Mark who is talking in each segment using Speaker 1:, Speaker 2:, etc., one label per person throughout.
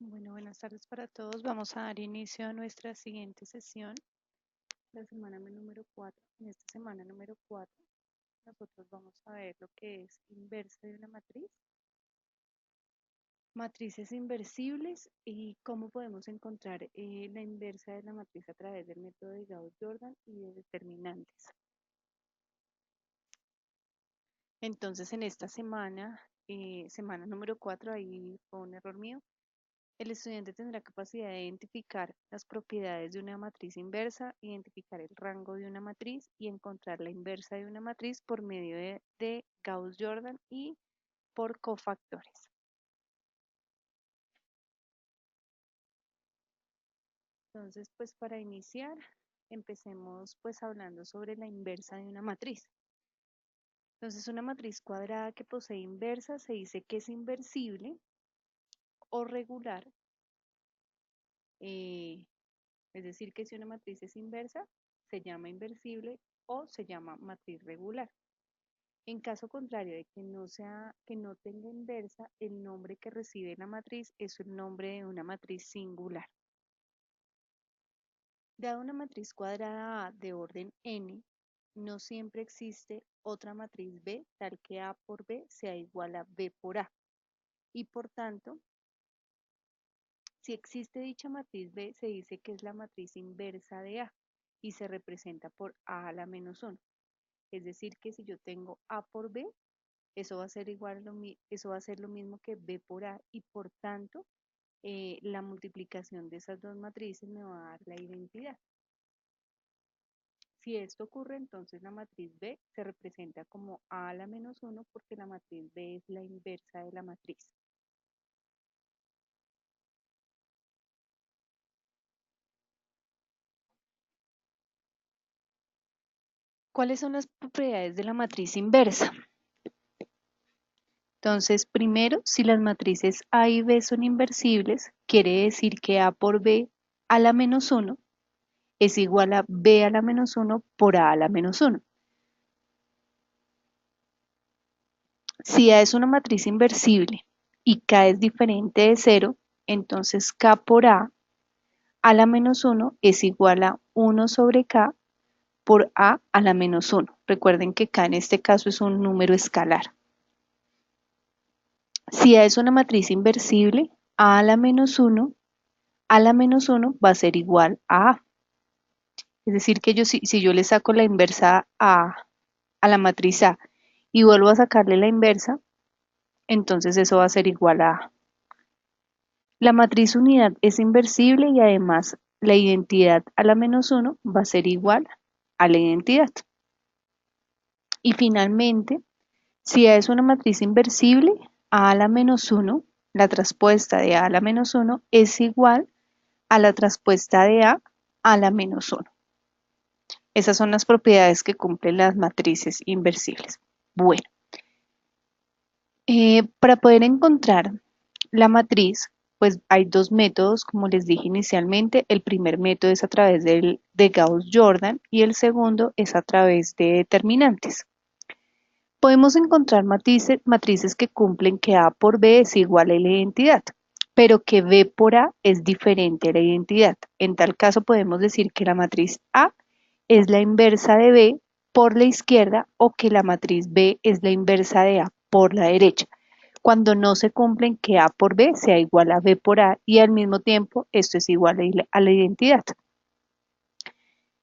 Speaker 1: Bueno, buenas tardes para todos. Vamos a dar inicio a nuestra siguiente sesión, la semana número 4. En esta semana número 4, nosotros vamos a ver lo que es inversa de una matriz, matrices inversibles y cómo podemos encontrar la inversa de la matriz a través del método de Gauss-Jordan y de determinantes. Entonces, en esta semana, semana número 4, ahí fue un error mío. El estudiante tendrá capacidad de identificar las propiedades de una matriz inversa, identificar el rango de una matriz y encontrar la inversa de una matriz por medio de Gauss-Jordan y por cofactores. Entonces, pues para iniciar, empecemos pues hablando sobre la inversa de una matriz. Entonces, una matriz cuadrada que posee inversa se dice que es inversible o regular. Es decir, que si una matriz es inversa, se llama inversible o se llama matriz regular. En caso contrario de que no tenga inversa, el nombre que recibe la matriz es el nombre de una matriz singular. Dada una matriz cuadrada A de orden n, no siempre existe otra matriz B tal que A por B sea igual a B por A. Y por tanto, si existe dicha matriz B, se dice que es la matriz inversa de A y se representa por A a la menos 1. Es decir, que si yo tengo A por B, eso va a ser eso va a ser lo mismo que B por A y por tanto la multiplicación de esas dos matrices me va a dar la identidad. Si esto ocurre, entonces la matriz B se representa como A a la menos 1 porque la matriz B es la inversa de la matriz. ¿Cuáles son las propiedades de la matriz inversa? Entonces, primero, si las matrices A y B son inversibles, quiere decir que A por B a la menos 1 es igual a B a la menos 1 por A a la menos 1. Si A es una matriz inversible y K es diferente de 0, entonces K por a la menos 1 es igual a 1 sobre K por A a la menos 1. Recuerden que K en este caso es un número escalar. Si A es una matriz inversible, A la menos 1 va a ser igual a A. Es decir, que si yo le saco la inversa a la matriz A y vuelvo a sacarle la inversa, entonces eso va a ser igual a A. La matriz unidad es inversible y además la identidad a la menos 1 va a ser igual a la identidad. Y finalmente, si A es una matriz inversible, A a la menos 1, la traspuesta de A a la menos 1 es igual a la traspuesta de a la menos 1. Esas son las propiedades que cumplen las matrices inversibles. Bueno, para poder encontrar la matriz, pues hay dos métodos, como les dije inicialmente. El primer método es a través de Gauss-Jordan y el segundo es a través de determinantes. Podemos encontrar matrices que cumplen que A por B es igual a la identidad, pero que B por A es diferente a la identidad. En tal caso podemos decir que la matriz A es la inversa de B por la izquierda o que la matriz B es la inversa de A por la derecha, cuando no se cumplen que A por B sea igual a B por A y al mismo tiempo esto es igual a la identidad.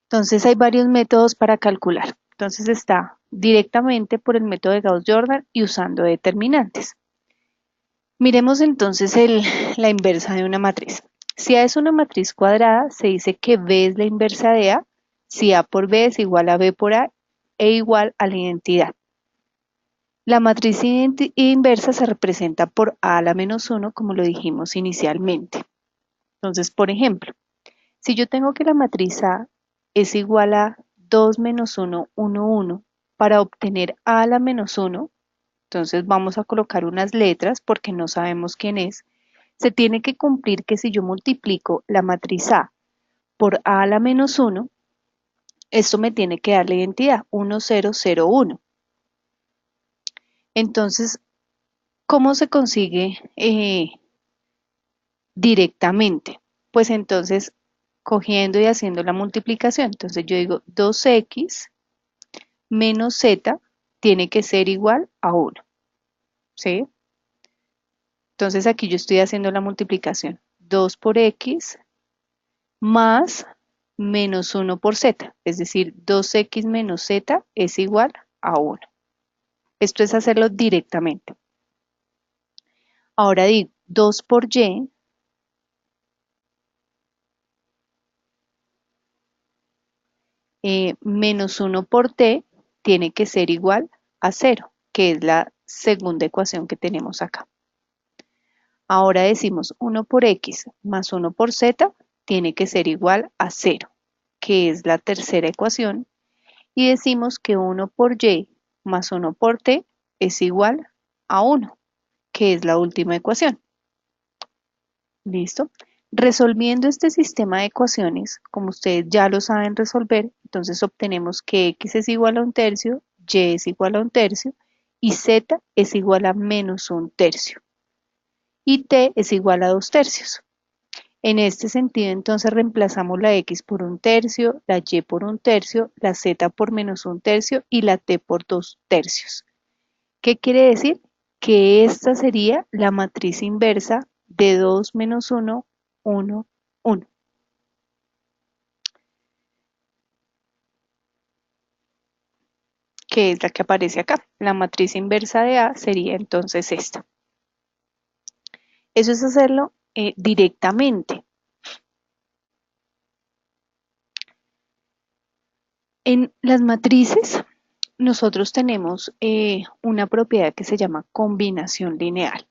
Speaker 1: Entonces hay varios métodos para calcular. Entonces está directamente por el método de Gauss-Jordan y usando determinantes. Miremos entonces la inversa de una matriz. Si A es una matriz cuadrada, se dice que B es la inversa de A, si A por B es igual a B por A e igual a la identidad. La matriz inversa se representa por A a la menos 1, como lo dijimos inicialmente. Entonces, por ejemplo, si yo tengo que la matriz A es igual a 2 menos 1, 1, 1, para obtener A a la menos 1, entonces vamos a colocar unas letras porque no sabemos quién es. Se tiene que cumplir que si yo multiplico la matriz A por A a la menos 1, esto me tiene que dar la identidad 1, 0, 0, 1. Entonces, ¿cómo se consigue directamente. Pues entonces, cogiendo y haciendo la multiplicación, entonces yo digo 2x menos z tiene que ser igual a 1, ¿sí? Entonces aquí yo estoy haciendo la multiplicación. 2 por x más menos 1 por z, es decir, 2x menos z es igual a 1. Esto es hacerlo directamente. Ahora digo 2 por y menos 1 por t tiene que ser igual a 0, que es la segunda ecuación que tenemos acá. Ahora decimos 1 por x más 1 por z tiene que ser igual a 0, que es la tercera ecuación, y decimos que 1 por y más 1 por t es igual a 1, que es la última ecuación. ¿Listo? Resolviendo este sistema de ecuaciones, como ustedes ya lo saben resolver, entonces obtenemos que x es igual a 1/3, y es igual a 1/3 y z es igual a menos 1/3 y t es igual a 2/3. En este sentido, entonces reemplazamos la x por 1/3, la y por 1/3, la z por menos 1/3 y la t por 2/3. ¿Qué quiere decir? Que esta sería la matriz inversa de 2 menos 1, 1, 1, que es la que aparece acá. La matriz inversa de A sería entonces esta. Eso es hacerlo directamente. En las matrices, nosotros tenemos una propiedad que se llama combinación lineal.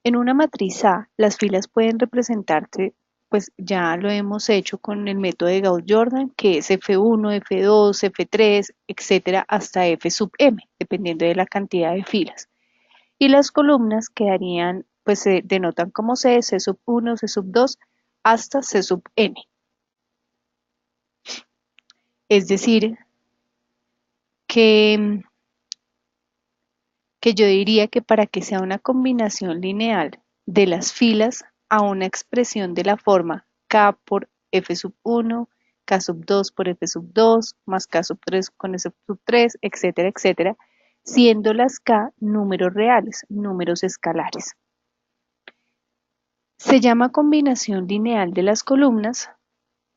Speaker 1: En una matriz A, las filas pueden representarse, pues ya lo hemos hecho con el método de Gauss-Jordan, que es F1, F2, F3, etcétera, hasta F sub m, dependiendo de la cantidad de filas. Y las columnas quedarían, pues se denotan como C, C sub 1, C sub 2, hasta C sub n. Es decir, que yo diría que para que sea una combinación lineal de las filas a una expresión de la forma k por f sub 1, k sub 2 por f sub 2, más k sub 3 con f sub 3, etcétera, etcétera, siendo las k números reales, números escalares. Se llama combinación lineal de las columnas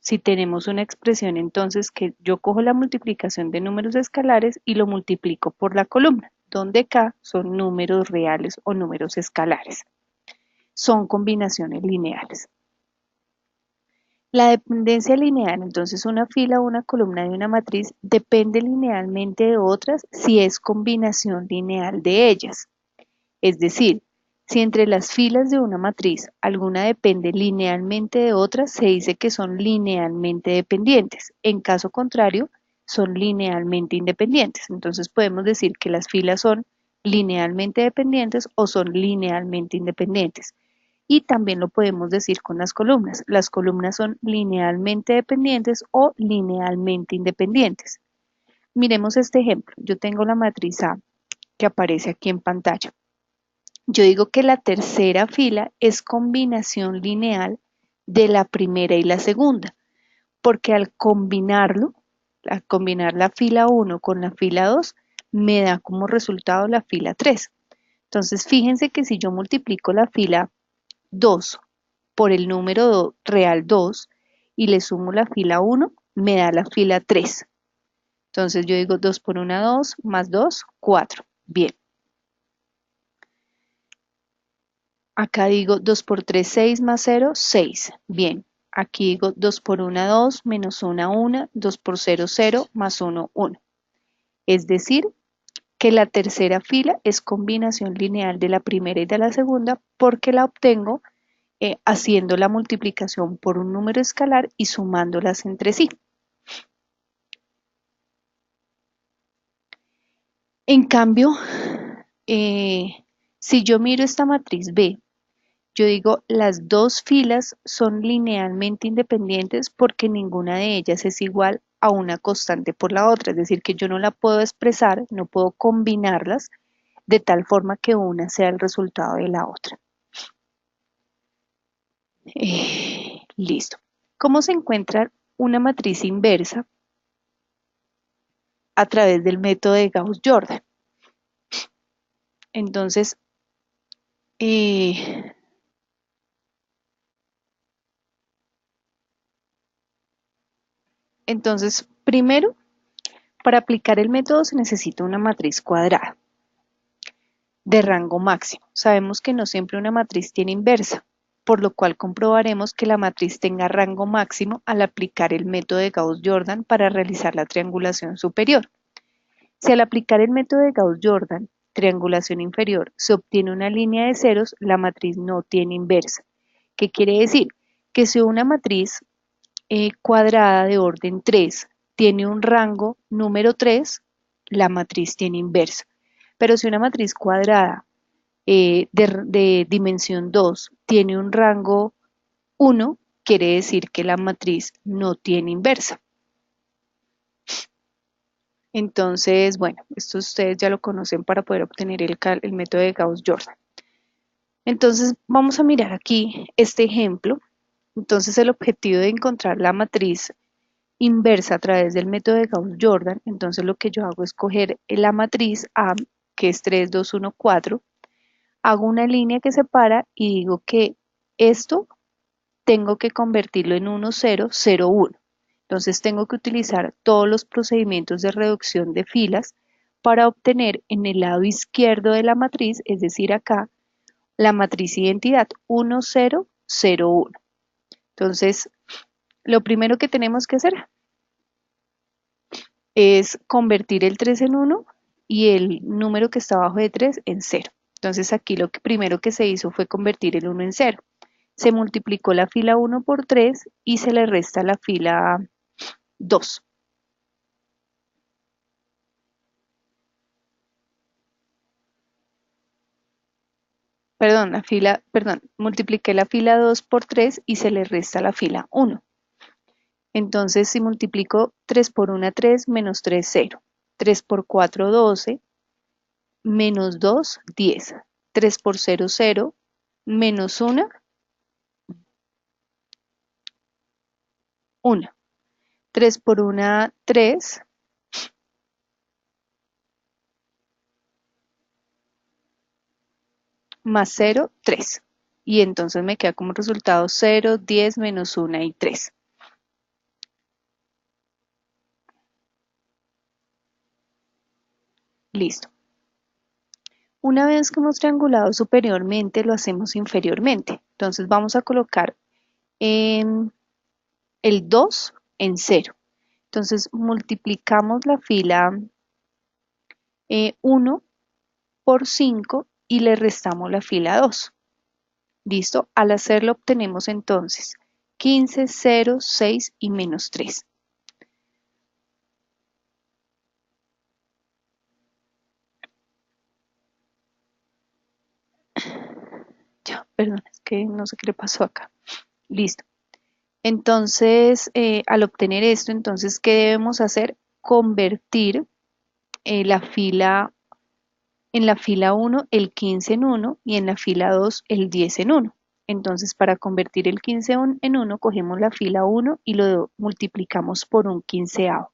Speaker 1: si tenemos una expresión entonces que yo cojo la multiplicación de números escalares y lo multiplico por la columna, donde k son números reales o números escalares. Son combinaciones lineales. La dependencia lineal, entonces una fila o una columna de una matriz depende linealmente de otras si es combinación lineal de ellas. Es decir, si entre las filas de una matriz alguna depende linealmente de otra, se dice que son linealmente dependientes. En caso contrario, son linealmente independientes. Entonces podemos decir que las filas son linealmente dependientes o son linealmente independientes. Y también lo podemos decir con las columnas. Las columnas son linealmente dependientes o linealmente independientes. Miremos este ejemplo. Yo tengo la matriz A que aparece aquí en pantalla. Yo digo que la tercera fila es combinación lineal de la primera y la segunda, porque al combinar la fila 1 con la fila 2, me da como resultado la fila 3. Entonces, fíjense que si yo multiplico la fila 2 por el número real 2 y le sumo la fila 1, me da la fila 3. Entonces, yo digo 2 por 1, 2, más 2, 4. Bien. Acá digo 2 por 3, 6 más 0, 6. Bien. Aquí digo 2 por 1, 2, menos 1, 1, 2 por 0, 0, más 1, 1. Es decir, que la tercera fila es combinación lineal de la primera y de la segunda porque la obtengo haciendo la multiplicación por un número escalar y sumándolas entre sí. En cambio, si yo miro esta matriz B, yo digo, las dos filas son linealmente independientes porque ninguna de ellas es igual a una constante por la otra, es decir, que yo no la puedo expresar, no puedo combinarlas de tal forma que una sea el resultado de la otra. Listo. ¿Cómo se encuentra una matriz inversa? A través del método de Gauss-Jordan. Entonces, eh, primero, para aplicar el método se necesita una matriz cuadrada de rango máximo. Sabemos que no siempre una matriz tiene inversa, por lo cual comprobaremos que la matriz tenga rango máximo al aplicar el método de Gauss-Jordan para realizar la triangulación superior. Si al aplicar el método de Gauss-Jordan, triangulación inferior, se obtiene una línea de ceros, la matriz no tiene inversa. ¿Qué quiere decir? Que si una matriz cuadrada de orden 3 tiene un rango número 3, la matriz tiene inversa. Pero si una matriz cuadrada de dimensión 2 tiene un rango 1, quiere decir que la matriz no tiene inversa. Entonces, bueno, esto ustedes ya lo conocen para poder obtener el método de Gauss-Jordan. Entonces, vamos a mirar aquí este ejemplo. Entonces, el objetivo de encontrar la matriz inversa a través del método de Gauss-Jordan, entonces lo que yo hago es coger la matriz A, que es 3, 2, 1, 4, hago una línea que separa y digo que esto tengo que convertirlo en 1, 0, 0, 1. Entonces tengo que utilizar todos los procedimientos de reducción de filas para obtener en el lado izquierdo de la matriz, es decir acá, la matriz identidad 1, 0, 0, 1. Entonces, lo primero que tenemos que hacer es convertir el 3 en 1 y el número que está abajo de 3 en 0. Entonces aquí lo primero que se hizo fue convertir el 1 en 0. Se multiplicó la fila 1 por 3 y se le resta la fila 2. Multipliqué la fila 2 por 3 y se le resta la fila 1. Entonces, si multiplico 3 por 1, 3, menos 3, 0. 3 por 4, 12, menos 2, 10. 3 por 0, 0, menos 1, 1. 3 por 1, 3, más 0, 3. Y entonces me queda como resultado 0, 10, menos 1 y 3. Listo. Una vez que hemos triangulado superiormente, lo hacemos inferiormente. Entonces vamos a colocar el 2 en 0. Entonces multiplicamos la fila 1 por 5 y le restamos la fila 2. ¿Listo? Al hacerlo obtenemos entonces 15, 0, 6 y menos 3. Ya, perdón, es que no sé qué le pasó acá. Listo. Entonces, al obtener esto, entonces, ¿qué debemos hacer? Convertir en la fila 1 el 15 en 1 y en la fila 2 el 10 en 1. Entonces, para convertir el 15 en 1, cogemos la fila 1 y lo multiplicamos por un quinceavo.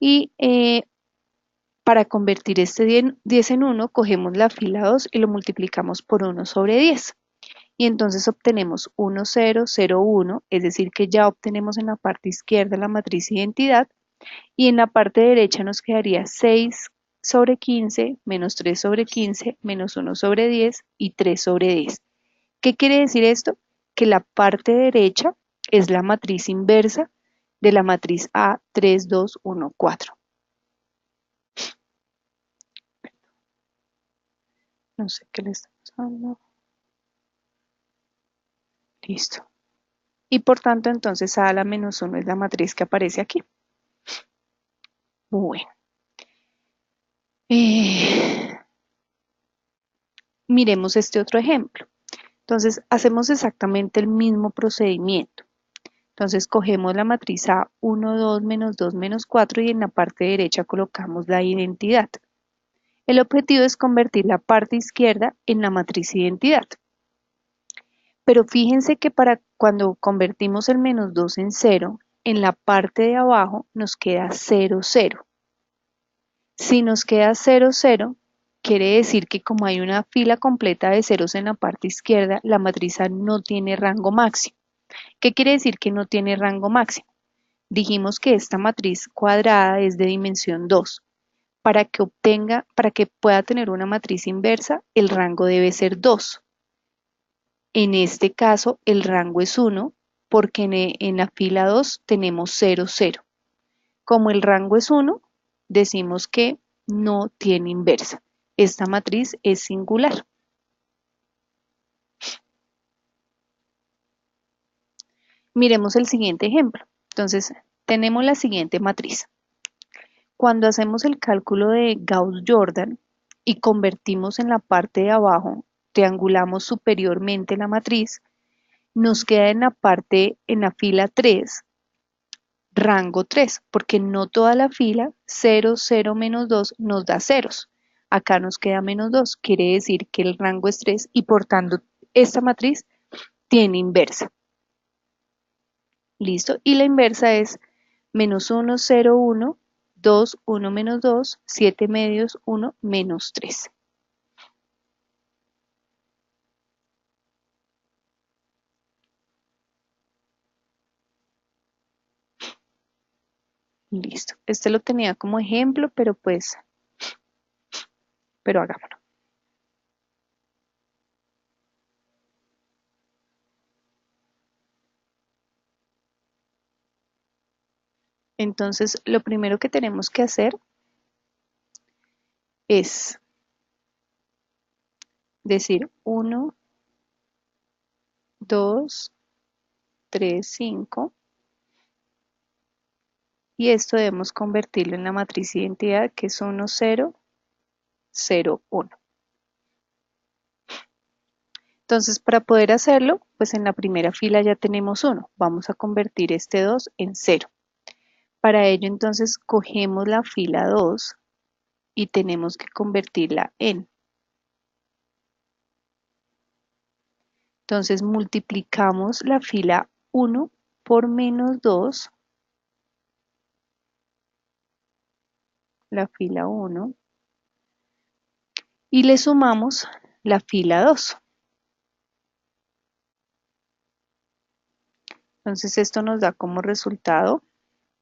Speaker 1: Y para convertir este 10 en 1, cogemos la fila 2 y lo multiplicamos por 1 sobre 10. Y entonces obtenemos 1, 0, 0, 1, es decir que ya obtenemos en la parte izquierda la matriz identidad y en la parte derecha nos quedaría 6 sobre 15, menos 3 sobre 15, menos 1 sobre 10 y 3 sobre 10. ¿Qué quiere decir esto? Que la parte derecha es la matriz inversa de la matriz A 3, 2, 1, 4. No sé qué le está pasando. Listo. Y por tanto, entonces A a la menos 1 es la matriz que aparece aquí. Bueno. Miremos este otro ejemplo. Entonces, hacemos exactamente el mismo procedimiento. Entonces, cogemos la matriz A 1, 2, menos 2, menos 4 y en la parte derecha colocamos la identidad. El objetivo es convertir la parte izquierda en la matriz identidad. Pero fíjense que para cuando convertimos el menos 2 en 0, en la parte de abajo nos queda 0, 0. Si nos queda 0, 0, quiere decir que como hay una fila completa de ceros en la parte izquierda, la matriz A no tiene rango máximo. ¿Qué quiere decir que no tiene rango máximo? Dijimos que esta matriz cuadrada es de dimensión 2. Para que pueda tener una matriz inversa, el rango debe ser 2. En este caso, el rango es 1 porque en la fila 2 tenemos 0, 0. Como el rango es 1, decimos que no tiene inversa. Esta matriz es singular. Miremos el siguiente ejemplo. Entonces, tenemos la siguiente matriz. Cuando hacemos el cálculo de Gauss-Jordan y convertimos en la parte de abajo, triangulamos superiormente la matriz, nos queda en la fila 3, rango 3, porque no toda la fila 0, 0, menos 2 nos da ceros. Acá nos queda menos 2, quiere decir que el rango es 3 y por tanto esta matriz tiene inversa. ¿Listo? Y la inversa es menos 1, 0, 1, 2, 1 menos 2, 7 medios, 1 menos 3. Listo. Este lo tenía como ejemplo, pero hagámoslo. Entonces, lo primero que tenemos que hacer es decir 1, 2, 3, 5. Y esto debemos convertirlo en la matriz de identidad que es 1, 0, 0, 1. Entonces, para poder hacerlo, pues en la primera fila ya tenemos 1. Vamos a convertir este 2 en 0. Para ello, entonces, cogemos la fila 2 y tenemos que convertirla en. Entonces, multiplicamos la fila 1 por menos 2, la fila 1, y le sumamos la fila 2. Entonces, esto nos da como resultado,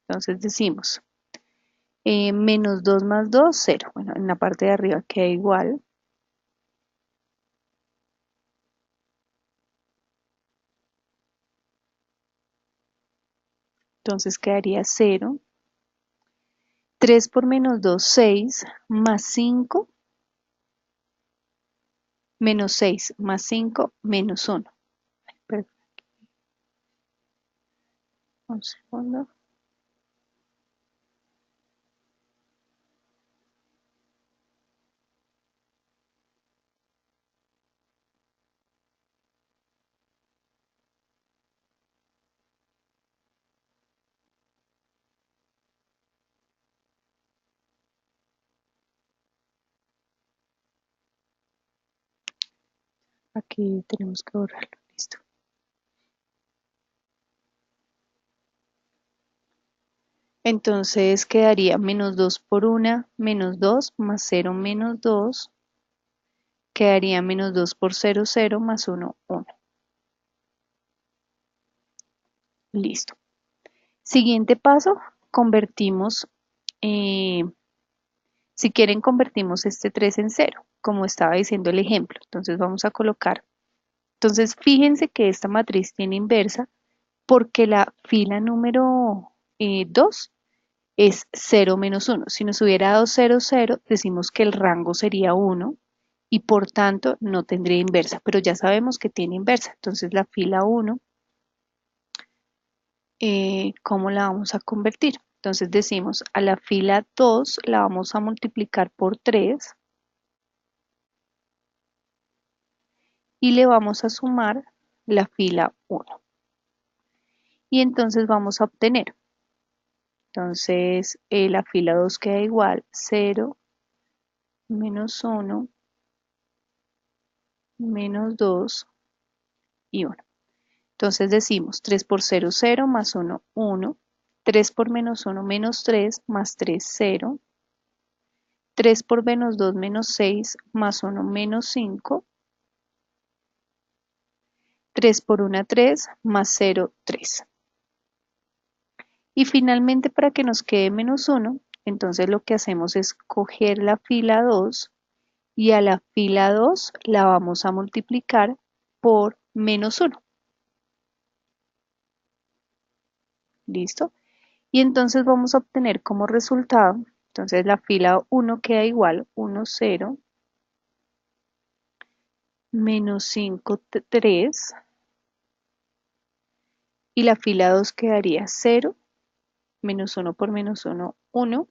Speaker 1: entonces decimos, menos 2 más 2, 0. Bueno, en la parte de arriba queda igual. Entonces quedaría 0. 3 por menos 2, 6, más 5, menos 6, más 5, menos 1. Perdón, un segundo. Aquí tenemos que borrarlo, listo. Entonces quedaría menos 2 por 1, menos 2, más 0, menos 2. Quedaría menos 2 por 0, 0, más 1, 1. Listo. Siguiente paso, convertimos, si quieren convertimos este 3 en 0, como estaba diciendo el ejemplo. Entonces vamos a colocar. Entonces fíjense que esta matriz tiene inversa porque la fila número 2 es 0 menos 1. Si nos hubiera dado 0, 0, decimos que el rango sería 1 y por tanto no tendría inversa, pero ya sabemos que tiene inversa. Entonces la fila 1, ¿cómo la vamos a convertir? Entonces decimos a la fila 2 la vamos a multiplicar por 3 y le vamos a sumar la fila 1. Y entonces vamos a obtener. Entonces la fila 2 queda igual 0 menos 1 menos 2 y 1. Entonces decimos 3 por 0, 0, más 1, 1. 3 por menos 1, menos 3, más 3, 0. 3 por menos 2, menos 6, más 1, menos 5. 3 por 1, 3, más 0, 3. Y finalmente, para que nos quede menos 1, entonces lo que hacemos es coger la fila 2 y a la fila 2 la vamos a multiplicar por menos 1. ¿Listo? Y entonces vamos a obtener como resultado, entonces la fila 1 queda igual 1, 0, menos 5, 3, y la fila 2 quedaría 0, menos 1 por menos 1, 1,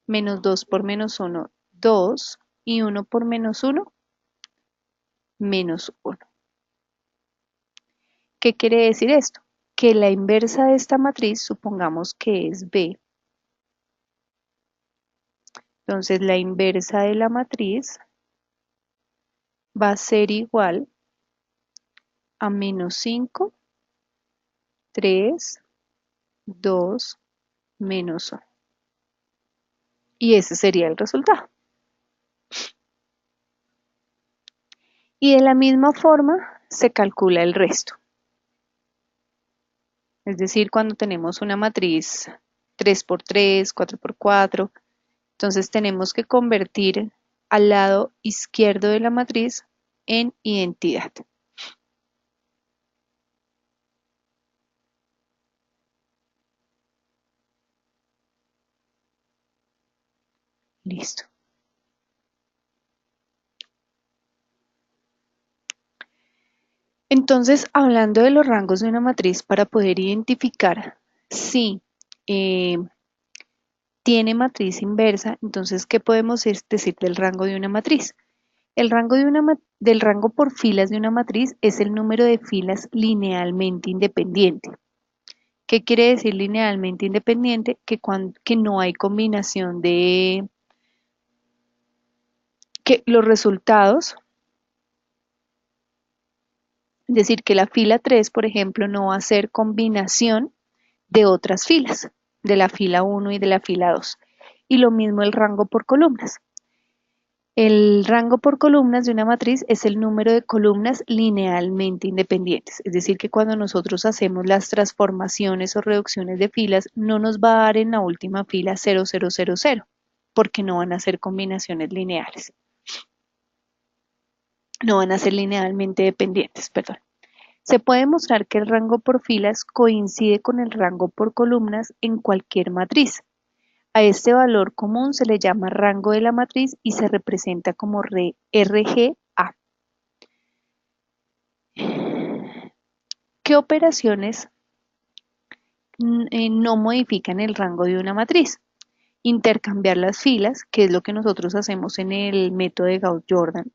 Speaker 1: menos 2 por menos 1, 2, y 1 por menos 1, menos 1. ¿Qué quiere decir esto? Que la inversa de esta matriz, supongamos que es B. Entonces la inversa de la matriz va a ser igual a menos 5, 3, 2, menos 1. Y ese sería el resultado. Y de la misma forma se calcula el resto. Es decir, cuando tenemos una matriz 3 por 3, 4 por 4, entonces tenemos que convertir al lado izquierdo de la matriz en identidad. Listo. Entonces, hablando de los rangos de una matriz para poder identificar si tiene matriz inversa, entonces, ¿qué podemos decir del rango de una matriz? El rango del rango por filas de una matriz es el número de filas linealmente independiente. ¿Qué quiere decir linealmente independiente? Que no hay combinación de que los resultados, es decir, que la fila 3, por ejemplo, no va a ser combinación de otras filas, de la fila 1 y de la fila 2. Y lo mismo el rango por columnas. El rango por columnas de una matriz es el número de columnas linealmente independientes. Es decir, que cuando nosotros hacemos las transformaciones o reducciones de filas, no nos va a dar en la última fila 0, 0, 0, 0, porque no van a ser combinaciones lineales. No van a ser linealmente dependientes, perdón. Se puede mostrar que el rango por filas coincide con el rango por columnas en cualquier matriz. A este valor común se le llama rango de la matriz y se representa como RGA. ¿Qué operaciones no modifican el rango de una matriz? Intercambiar las filas, que es lo que nosotros hacemos en el método de Gauss-Jordan.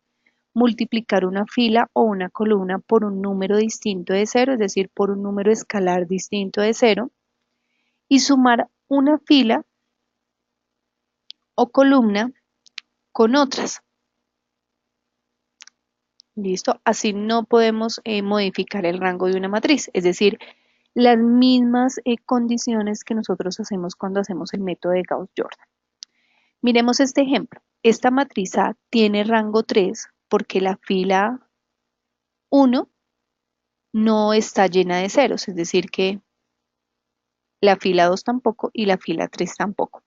Speaker 1: Multiplicar una fila o una columna por un número distinto de 0, es decir, por un número escalar distinto de 0. Y sumar una fila o columna con otras. ¿Listo? Así no podemos modificar el rango de una matriz, es decir, las mismas condiciones que nosotros hacemos cuando hacemos el método de Gauss-Jordan. Miremos este ejemplo. Esta matriz A tiene rango 3 porque la fila 1 no está llena de ceros, es decir que la fila 2 tampoco y la fila 3 tampoco.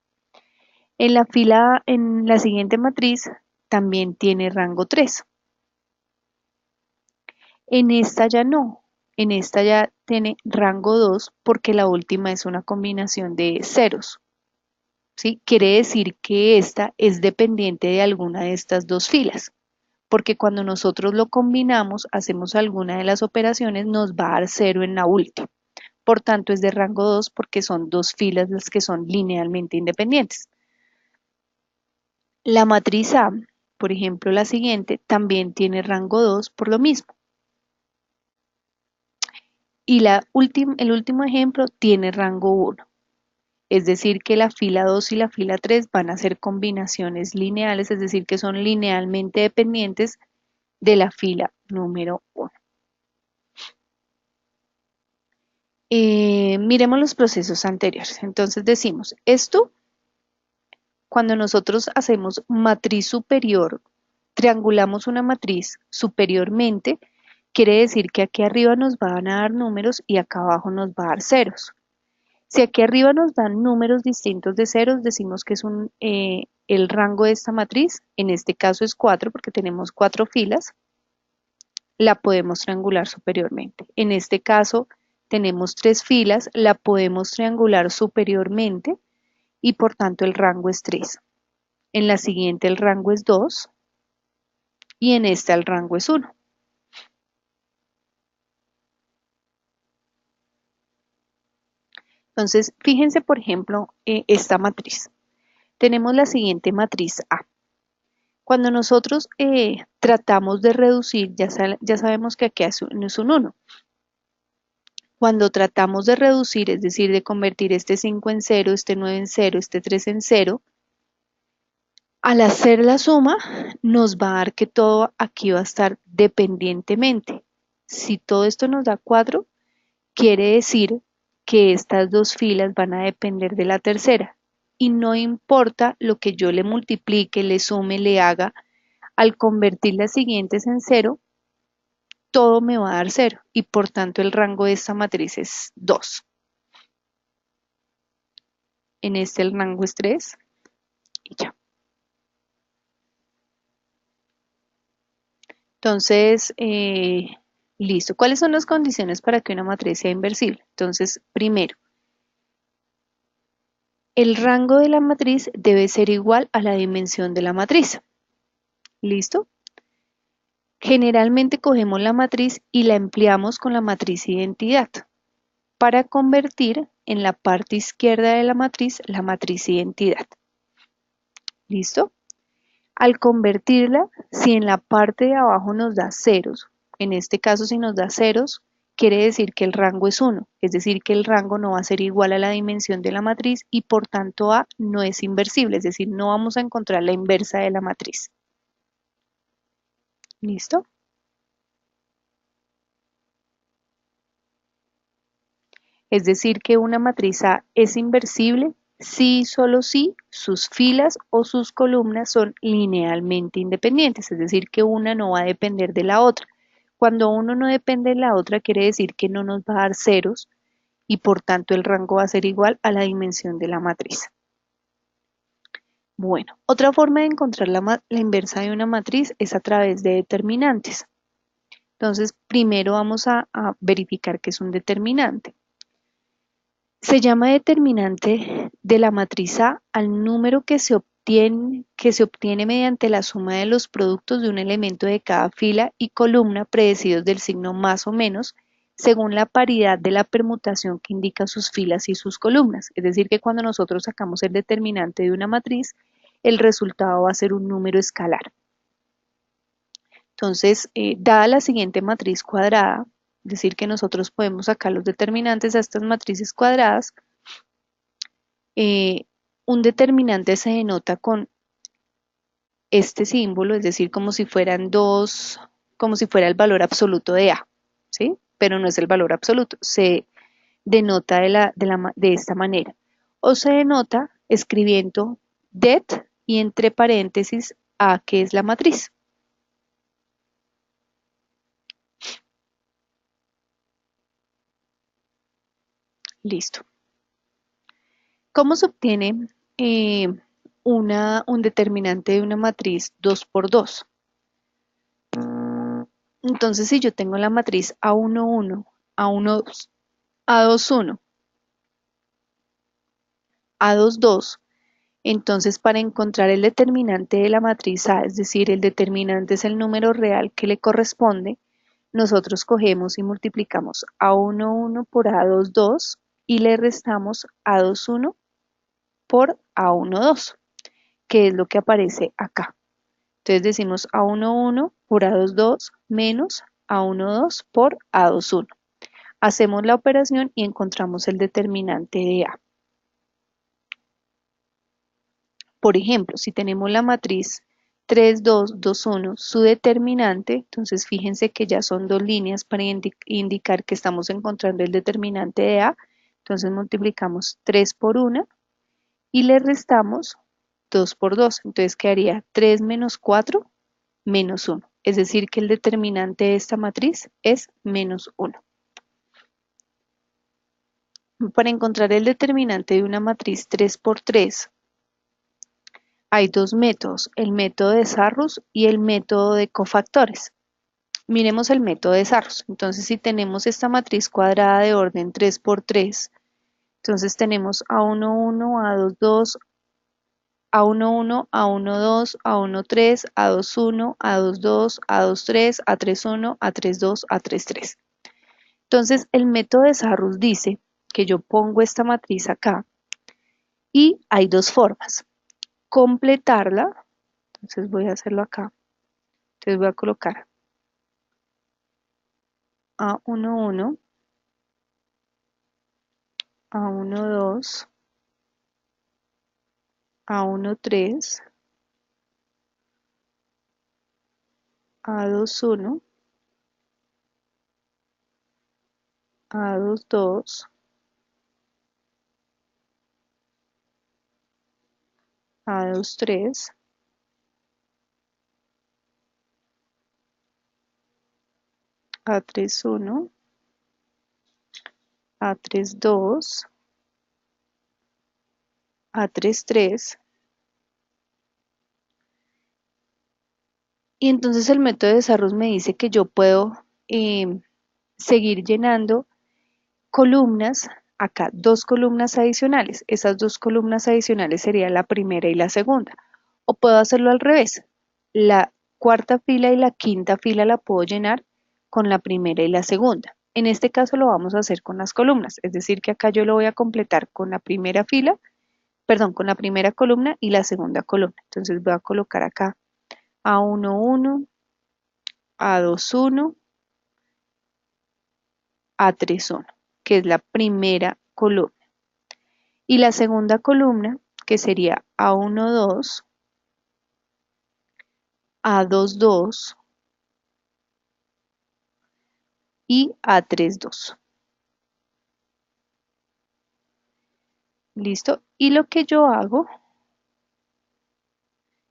Speaker 1: En la siguiente matriz también tiene rango 3. En esta ya no, en esta ya tiene rango 2 porque la última es una combinación de ceros. ¿Sí? Quiere decir que esta es dependiente de alguna de estas dos filas, porque cuando nosotros lo combinamos, hacemos alguna de las operaciones, nos va a dar 0 en la última. Por tanto, es de rango 2 porque son dos filas las que son linealmente independientes. La matriz A, por ejemplo, la siguiente, también tiene rango 2 por lo mismo. Y el último ejemplo tiene rango 1. Es decir, que la fila 2 y la fila 3 van a ser combinaciones lineales, es decir, que son linealmente dependientes de la fila número 1. Miremos los procesos anteriores. Entonces decimos, esto, cuando nosotros hacemos matriz superior, triangulamos una matriz superiormente, quiere decir que aquí arriba nos van a dar números y acá abajo nos va a dar ceros. Si aquí arriba nos dan números distintos de ceros, decimos que es el rango de esta matriz, en este caso es 4 porque tenemos 4 filas, la podemos triangular superiormente. En este caso tenemos 3 filas, la podemos triangular superiormente y por tanto el rango es 3. En la siguiente el rango es 2 y en esta el rango es 1. Entonces, fíjense por ejemplo esta matriz. Tenemos la siguiente matriz A. Cuando nosotros tratamos de reducir, ya sabemos que aquí es un 1. Cuando tratamos de reducir, es decir, de convertir este 5 en 0, este 9 en 0, este 3 en 0, al hacer la suma nos va a dar que todo aquí va a estar dependientemente. Si todo esto nos da 4, quiere decir que estas dos filas van a depender de la tercera. Y no importa lo que yo le multiplique, le sume, le haga, al convertir las siguientes en 0, todo me va a dar 0 y por tanto el rango de esta matriz es 2. En este el rango es 3 y ya. Entonces, listo. ¿Cuáles son las condiciones para que una matriz sea inversible? Entonces, primero, el rango de la matriz debe ser igual a la dimensión de la matriz. ¿Listo? Generalmente cogemos la matriz y la empleamos con la matriz identidad para convertir en la parte izquierda de la matriz identidad. ¿Listo? Al convertirla, si en la parte de abajo nos da ceros, en este caso si nos da ceros, quiere decir que el rango es 1, es decir que el rango no va a ser igual a la dimensión de la matriz y por tanto A no es inversible, es decir, no vamos a encontrar la inversa de la matriz. ¿Listo? Es decir que una matriz A es inversible si y solo si sus filas o sus columnas son linealmente independientes, es decir que una no va a depender de la otra. Cuando uno no depende de la otra quiere decir que no nos va a dar ceros y por tanto el rango va a ser igual a la dimensión de la matriz. Bueno, otra forma de encontrar la inversa de una matriz es a través de determinantes. Entonces, primero vamos a verificar qué es un determinante. Se llama determinante de la matriz A al número que se obtiene mediante la suma de los productos de un elemento de cada fila y columna predecidos del signo más o menos según la paridad de la permutación que indica sus filas y sus columnas. Es decir, que cuando nosotros sacamos el determinante de una matriz, el resultado va a ser un número escalar. Entonces, dada la siguiente matriz cuadrada, es decir, que nosotros podemos sacar los determinantes a estas matrices cuadradas, un determinante se denota con este símbolo, es decir, como si fueran dos, como si fuera el valor absoluto de A, ¿sí? Pero no es el valor absoluto, se denota de esta manera. O se denota escribiendo det y entre paréntesis A, que es la matriz. Listo. ¿Cómo se obtiene un determinante de una matriz 2 por 2? Entonces, si yo tengo la matriz A11, A12, A21, A22, entonces para encontrar el determinante de la matriz A, es decir, el determinante es el número real que le corresponde, nosotros cogemos y multiplicamos A11 por A22 y le restamos A21 por A12, que es lo que aparece acá. Entonces decimos A11 por A22 menos A12 por A21. Hacemos la operación y encontramos el determinante de A. Por ejemplo, si tenemos la matriz 3, 2, 2, 1, su determinante. Entonces fíjense que ya son dos líneas para indicar que estamos encontrando el determinante de A. Entonces multiplicamos 3 por 1 y le restamos 2 por 2. Entonces quedaría 3 menos 4 menos 1. Es decir, que el determinante de esta matriz es menos 1. Para encontrar el determinante de una matriz 3 por 3, hay dos métodos, el método de Sarrus y el método de cofactores. Miremos el método de Sarrus. Entonces, si tenemos esta matriz cuadrada de orden 3 por 3, entonces tenemos A11, A22, A11, A12, A13, A21, A22, A23, A31, A32, A33. Entonces, el método de Sarrus dice que yo pongo esta matriz acá y hay dos formas. Completarla, entonces voy a hacerlo acá. Entonces voy a colocar A11, A12, A13, A21, A22, A23, A31, A32, A33. Y entonces el método de Sarrus me dice que yo puedo seguir llenando columnas, acá dos columnas adicionales. Esas dos columnas adicionales serían la primera y la segunda. O puedo hacerlo al revés. La cuarta fila y la quinta fila la puedo llenar con la primera y la segunda. En este caso lo vamos a hacer con las columnas, es decir que acá yo lo voy a completar con la primera fila, perdón, con la primera columna y la segunda columna. Entonces voy a colocar acá A11, A21, A31, que es la primera columna. Y la segunda columna, que sería A12, A22 y A32. ¿Listo? Y lo que yo hago,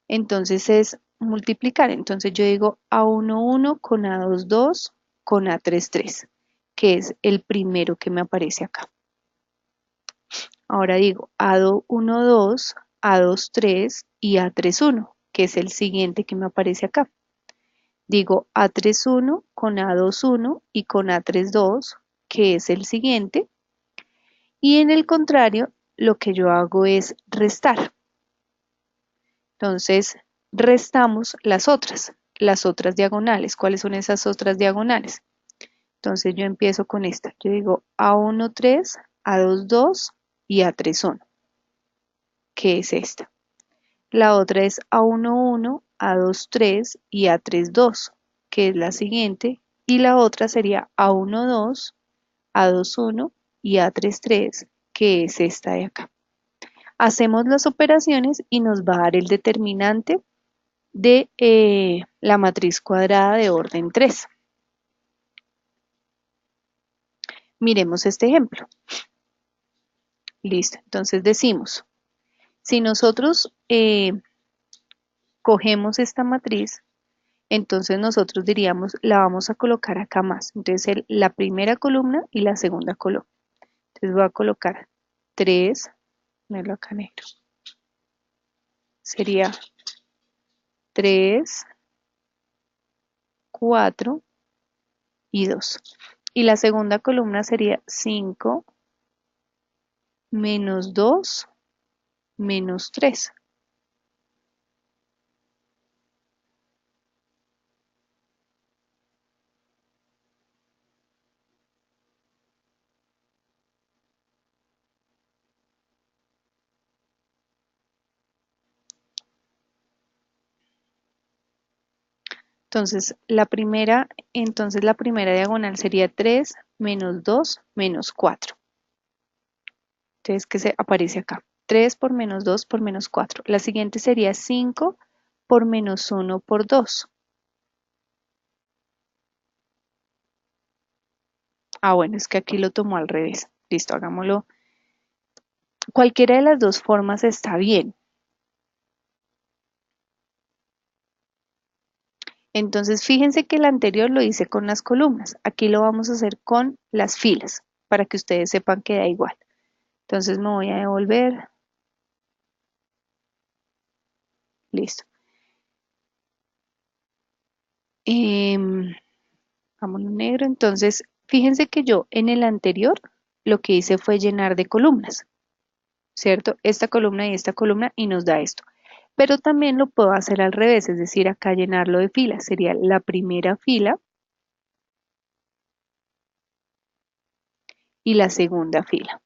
Speaker 1: entonces, es multiplicar. Entonces yo digo A11 con A22 con A33, que es el primero que me aparece acá. Ahora digo A12, A23 y A31, que es el siguiente que me aparece acá. Digo A31 con A21 y con A32, que es el siguiente. Y en el contrario, lo que yo hago es restar. Entonces, restamos las otras diagonales. ¿Cuáles son esas otras diagonales? Entonces, yo empiezo con esta. Yo digo A13, A22 y A31, que es esta. La otra es A11, A23 y A32, que es la siguiente. Y la otra sería A12, A21 y A33, que es esta de acá. Hacemos las operaciones y nos va a dar el determinante de la matriz cuadrada de orden 3. Miremos este ejemplo. Listo, entonces decimos, si nosotros cogemos esta matriz, entonces nosotros diríamos, la vamos a colocar acá más. Entonces la primera columna y la segunda columna. Entonces voy a colocar 3, ponerlo acá negro. Sería 3, 4 y 2. Y la segunda columna sería 5, menos 2, menos 3. Entonces la primera diagonal sería 3 menos 2 menos 4. Entonces, ¿qué se aparece acá? 3 por menos 2 por menos 4. La siguiente sería 5 por menos 1 por 2. Ah, bueno, es que aquí lo tomó al revés. Listo, hagámoslo. Cualquiera de las dos formas está bien. Entonces, fíjense que el anterior lo hice con las columnas. Aquí lo vamos a hacer con las filas, para que ustedes sepan que da igual. Entonces me voy a devolver. Listo. Vámonos negro. Entonces, fíjense que yo en el anterior lo que hice fue llenar de columnas, ¿cierto? Esta columna y esta columna y nos da esto. Pero también lo puedo hacer al revés, es decir, acá llenarlo de filas. Sería la primera fila y la segunda fila.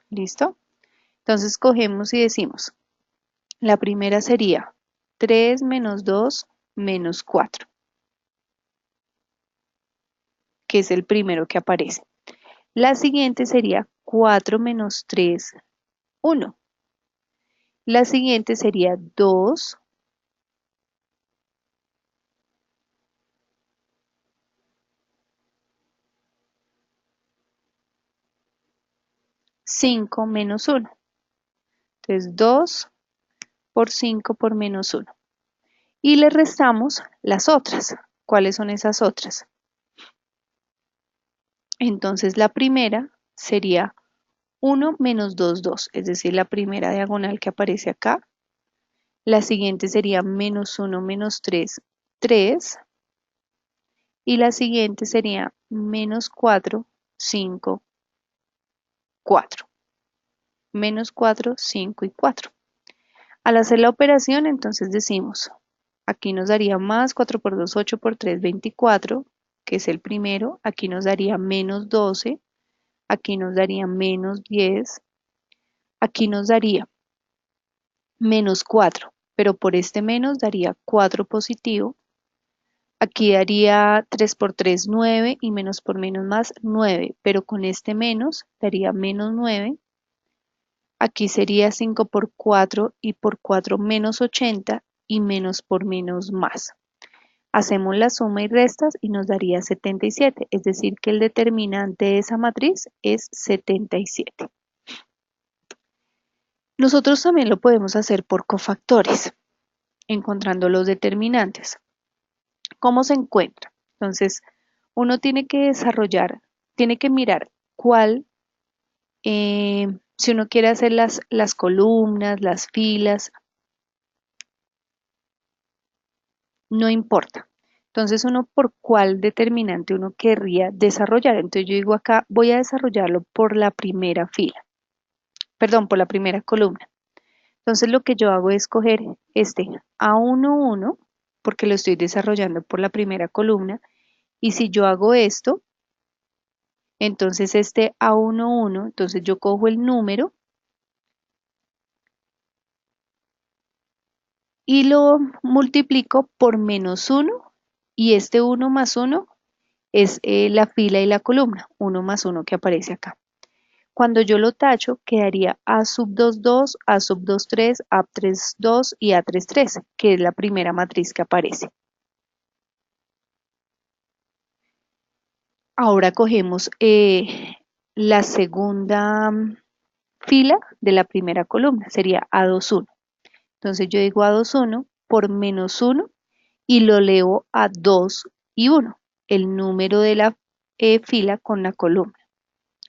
Speaker 1: ¿Listo? Entonces cogemos y decimos, la primera sería 3 menos 2 menos 4, que es el primero que aparece. La siguiente sería 4 menos 3, 1. La siguiente sería 2, 5 menos 1. Entonces 2 por 5 por menos 1. Y le restamos las otras. ¿Cuáles son esas otras? Entonces la primera sería 1 menos 2, 2, es decir, la primera diagonal que aparece acá. La siguiente sería menos 1 menos 3, 3. Y la siguiente sería menos 4, 5, 4. Menos 4, 5 y 4. Al hacer la operación, entonces decimos, aquí nos daría más 4 por 2, 8 por 3, 24, que es el primero. Aquí nos daría menos 12. Aquí nos daría menos 10. Aquí nos daría menos 4, pero por este menos daría 4 positivo. Aquí daría 3 por 3, 9 y menos por menos más 9, pero con este menos daría menos 9. Aquí sería 5 por 4 y por 4 menos 80 y menos por menos más. Hacemos la suma y restas y nos daría 77, es decir que el determinante de esa matriz es 77. Nosotros también lo podemos hacer por cofactores, encontrando los determinantes. ¿Cómo se encuentra? Entonces, uno tiene que desarrollar, tiene que mirar cuál, si uno quiere hacer las columnas, las filas, no importa. Entonces, uno por cuál determinante uno querría desarrollar. Entonces, yo digo acá, voy a desarrollarlo por la primera fila, perdón, por la primera columna. Entonces, lo que yo hago es coger este A11, porque lo estoy desarrollando por la primera columna, y si yo hago esto, entonces este A11, entonces yo cojo el número y lo multiplico por menos 1 y este 1 más 1 es la fila y la columna, 1 más 1 que aparece acá. Cuando yo lo tacho quedaría A sub 2, 2, A sub 2, 3, A3, 2 y A3, 3, que es la primera matriz que aparece. Ahora cogemos la segunda fila de la primera columna, sería A2, 1. Entonces yo digo A2, 1 por menos 1 y lo elevo a 2 y 1, el número de la fila con la columna,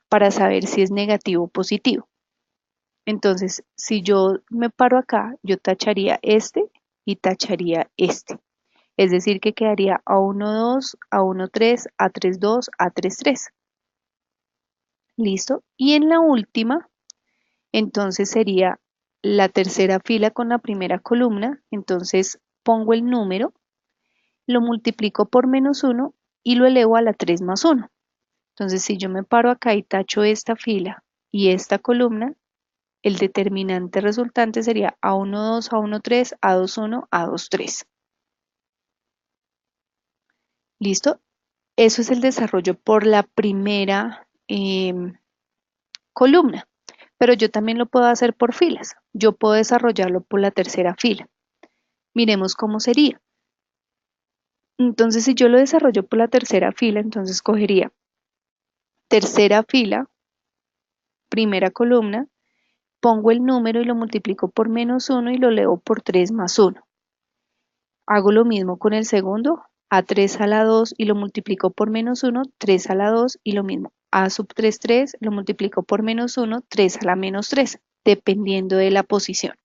Speaker 1: para saber si es negativo o positivo. Entonces, si yo me paro acá, yo tacharía este y tacharía este. Es decir, que quedaría A12, A13, A32, A33. ¿Listo? Y en la última, entonces sería la tercera fila con la primera columna. Entonces pongo el número, lo multiplico por menos 1 y lo elevo a la 3 más 1. Entonces, si yo me paro acá y tacho esta fila y esta columna, el determinante resultante sería A12, A13, A21, A23. ¿Listo? Eso es el desarrollo por la primera columna. pero yo también lo puedo hacer por filas. Yo puedo desarrollarlo por la tercera fila. Miremos cómo sería. Entonces, si yo lo desarrollo por la tercera fila, entonces cogería tercera fila, primera columna, pongo el número y lo multiplico por -1 y lo leo por 3 más 1. Hago lo mismo con el segundo, a3 a la 2 y lo multiplico por -1, 3 a la 2 y lo mismo. A sub 3, 3, lo multiplico por -1, 3 a la -3, dependiendo de la posición.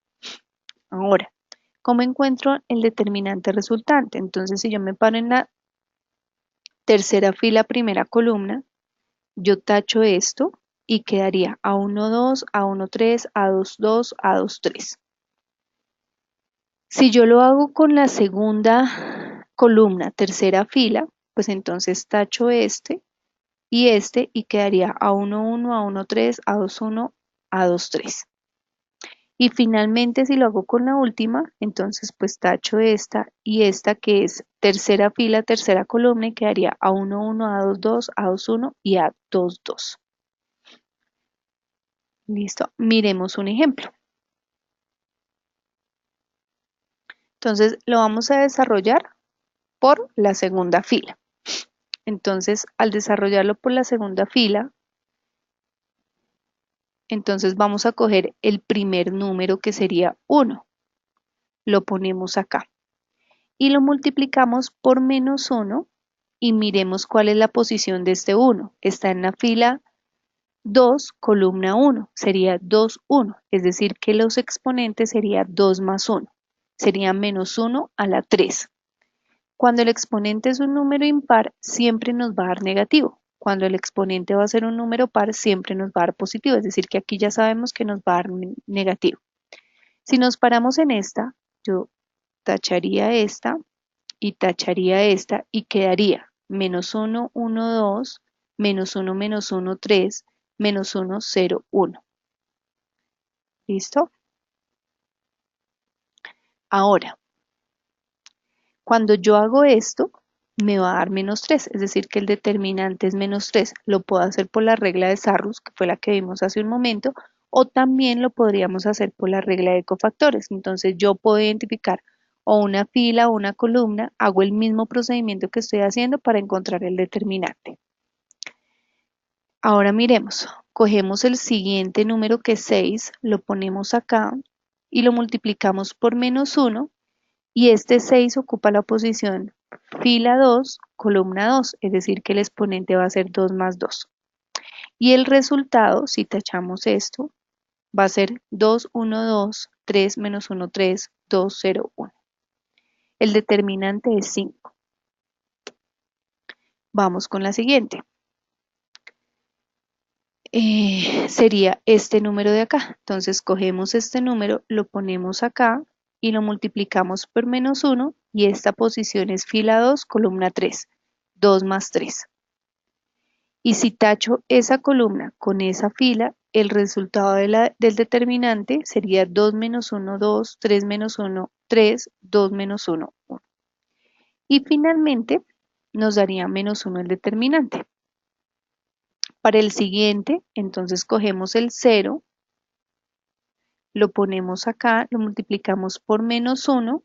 Speaker 1: Ahora, ¿cómo encuentro el determinante resultante? Entonces, si yo me paro en la tercera fila, primera columna, yo tacho esto y quedaría A1, 2, A1, 3, A2, 2, A2, 3. Si yo lo hago con la segunda columna, tercera fila, pues entonces tacho este y quedaría A1, 1, A1, 3, A2, 1, A2, 3. Y finalmente si lo hago con la última, entonces pues tacho esta y esta que es tercera fila, tercera columna y quedaría A1, 1, A2, 2, A2, 1 y A2, 2. Listo, miremos un ejemplo. Entonces lo vamos a desarrollar por la segunda fila. Entonces al desarrollarlo por la segunda fila, entonces vamos a coger el primer número que sería 1. Lo ponemos acá. Y lo multiplicamos por -1 y miremos cuál es la posición de este 1. Está en la fila 2, columna 1, sería 2, 1, es decir que los exponentes sería 2 más 1, sería -1 a la 3. Cuando el exponente es un número impar, siempre nos va a dar negativo. Cuando el exponente va a ser un número par, siempre nos va a dar positivo, es decir que aquí ya sabemos que nos va a dar negativo. Si nos paramos en esta, yo tacharía esta y quedaría -1, 1, 2, -1, -1, 3, -1, 0, 1. ¿Listo? Ahora, cuando yo hago esto, me va a dar -3, es decir que el determinante es -3. Lo puedo hacer por la regla de Sarrus, que fue la que vimos hace un momento, o también lo podríamos hacer por la regla de cofactores. Entonces yo puedo identificar o una fila o una columna, hago el mismo procedimiento que estoy haciendo para encontrar el determinante. Ahora miremos, cogemos el siguiente número que es 6, lo ponemos acá y lo multiplicamos por -1 y este 6 ocupa la posición fila 2, columna 2, es decir que el exponente va a ser 2 más 2. Y el resultado, si tachamos esto, va a ser 2, 1, 2, 3, -1, 3, 2, 0, 1. El determinante es 5. Vamos con la siguiente. Sería este número de acá. Entonces cogemos este número, lo ponemos acá y lo multiplicamos por -1 y esta posición es fila 2, columna 3, 2 más 3. Y si tacho esa columna con esa fila, el resultado del determinante sería 2 menos 1, 2, 3 menos 1, 3, 2 menos 1, 1. Y finalmente nos daría -1 el determinante. Para el siguiente, entonces cogemos el 0, lo ponemos acá, lo multiplicamos por -1,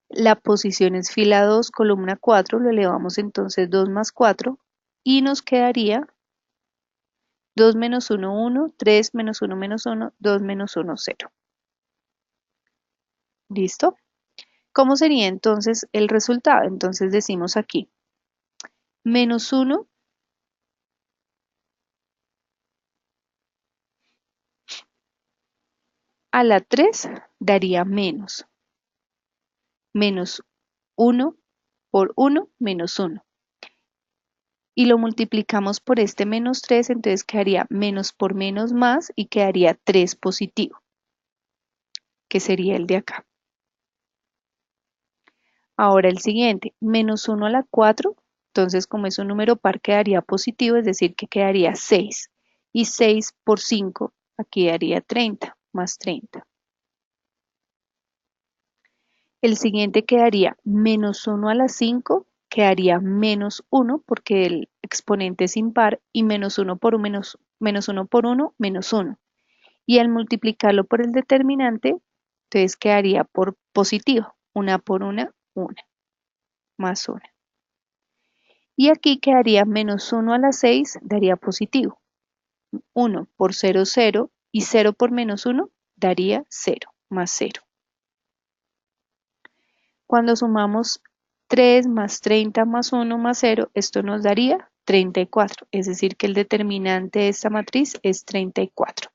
Speaker 1: la posición es fila 2, columna 4, lo elevamos entonces 2 más 4 y nos quedaría 2 menos 1, 1, 3 menos 1, menos 1, 2 menos 1, 0. ¿Listo? ¿Cómo sería entonces el resultado? Entonces decimos aquí, -1 a la 3 daría menos 1 por 1 menos 1. Y lo multiplicamos por este -3, entonces quedaría menos por menos más y quedaría 3 positivo, que sería el de acá. Ahora el siguiente, -1 a la 4, entonces como es un número par quedaría positivo, es decir que quedaría 6. Y 6 por 5, aquí daría 30, más 30. El siguiente quedaría -1 a la 5, quedaría -1 porque el exponente es impar y -1 por 1, menos 1 por 1, menos 1. Y al multiplicarlo por el determinante, entonces quedaría por positivo. Una por una, más una. Y aquí quedaría menos 1 a la 6, daría positivo. 1 por 0, 0, y 0 por menos 1 daría 0, más 0. Cuando sumamos 3 más 30 más 1 más 0, esto nos daría 34, es decir que el determinante de esta matriz es 34.